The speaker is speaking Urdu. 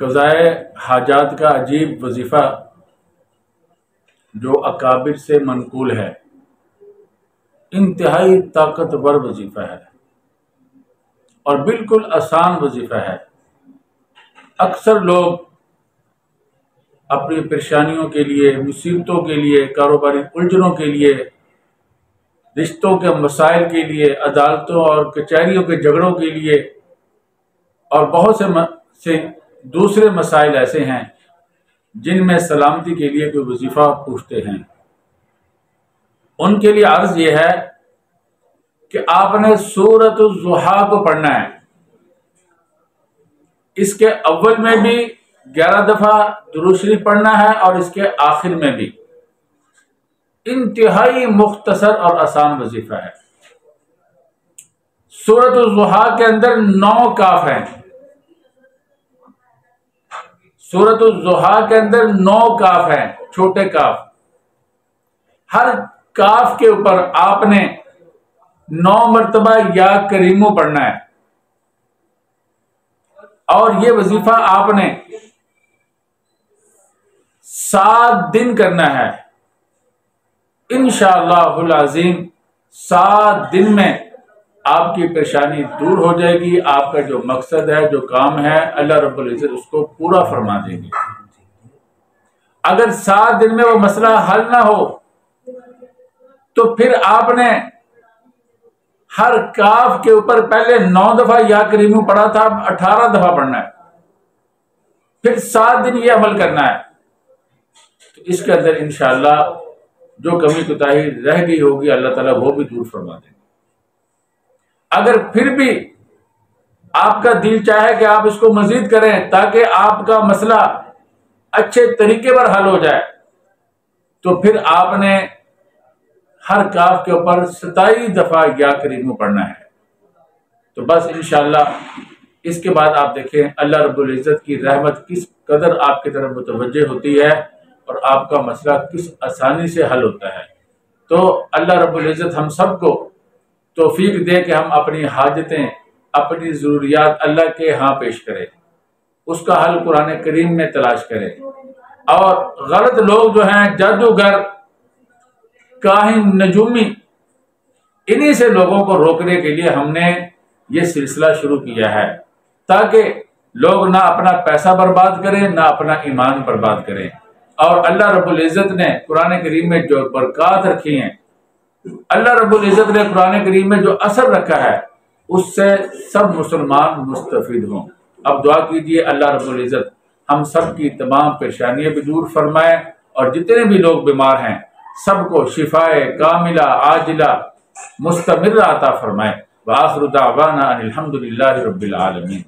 قضائے حاجات کا عجیب وظیفہ جو اکابر سے منقول ہے، انتہائی طاقتور وظیفہ ہے اور بالکل آسان وظیفہ ہے۔ اکثر لوگ اپنی پریشانیوں کے لیے، مصیبتوں کے لیے، کاروباری الجھنوں کے لیے، رشتوں کے مسائل کے لیے، عدالتوں اور کچہریوں کے جھگڑوں کے لیے اور بہت سے دوسرے مسائل ایسے ہیں جن میں سلامتی کے لیے کوئی وظیفہ پوچھتے ہیں۔ ان کے لیے عرض یہ ہے کہ آپ نے سورۃ الضحیٰ کو پڑھنا ہے۔ اس کے اول میں بھی 11 دفعہ درود شریف پڑھنا ہے اور اس کے آخر میں بھی۔ انتہائی مختصر اور آسان وظیفہ ہے۔ سورۃ الضحیٰ کے اندر 9 کاف ہیں۔ سورۃ الضحیٰ کے اندر 9 کاف ہیں، چھوٹے کاف۔ ہر کاف کے اوپر آپ نے 9 مرتبہ یا کریمو پڑھنا ہے اور یہ وظیفہ آپ نے 7 دن کرنا ہے۔ انشاءاللہ العظیم 7 دن میں آپ کی پریشانی دور ہو جائے گی۔ آپ کا جو مقصد ہے، جو کام ہے، اللہ رب العزت اس کو پورا فرما دیں گے۔ اگر 7 دن میں وہ مسئلہ حل نہ ہو تو پھر آپ نے ہر کاف کے اوپر پہلے 9 دفعہ یا کریمو پڑھا تھا، اب 18 دفعہ پڑھنا ہے، پھر 7 دن یہ عمل کرنا ہے۔ تو اس کے اندر انشاءاللہ جو کمی کوتاہی رہ گئی ہوگی اللہ تعالیٰ وہ بھی دور فرما دیں گے۔ اگر پھر بھی آپ کا دل چاہے کہ آپ اس کو مزید کریں تاکہ آپ کا مسئلہ اچھے طریقے پر حل ہو جائے تو پھر آپ نے ہر کاف کے اوپر 27 دفعہ یا کریمو پڑھنا ہے۔ تو بس انشاءاللہ اس کے بعد آپ دیکھیں اللہ رب العزت کی رحمت کس قدر آپ کی طرف متوجہ ہوتی ہے اور آپ کا مسئلہ کس آسانی سے حل ہوتا ہے۔ تو اللہ رب العزت ہم سب کو توفیق دے کہ ہم اپنی حاجتیں، اپنی ضروریات اللہ کے ہاں پیش کریں، اس کا حل قرآن کریم میں تلاش کریں، اور غلط لوگ جو ہیں، جادوگر، کاہن، نجومی، انہی سے لوگوں کو روکنے کے لیے ہم نے یہ سلسلہ شروع کیا ہے تاکہ لوگ نہ اپنا پیسہ برباد کریں نہ اپنا ایمان برباد کریں۔ اور اللہ رب العزت نے قرآن کریم میں جو برکات رکھی ہیں، اللہ رب العزت نے قرآن کریم میں جو اثر رکھا ہے، اس سے سب مسلمان مستفید ہوں۔ اب دعا کیجئے اللہ رب العزت ہم سب کی تمام پریشانیاں بھی دور فرمائے اور جتنے بھی لوگ بیمار ہیں سب کو شفائے کاملہ عاجلہ مستمرہ عطا فرمائے۔ وآخر دعوانا ان الحمد للہ رب العالمین۔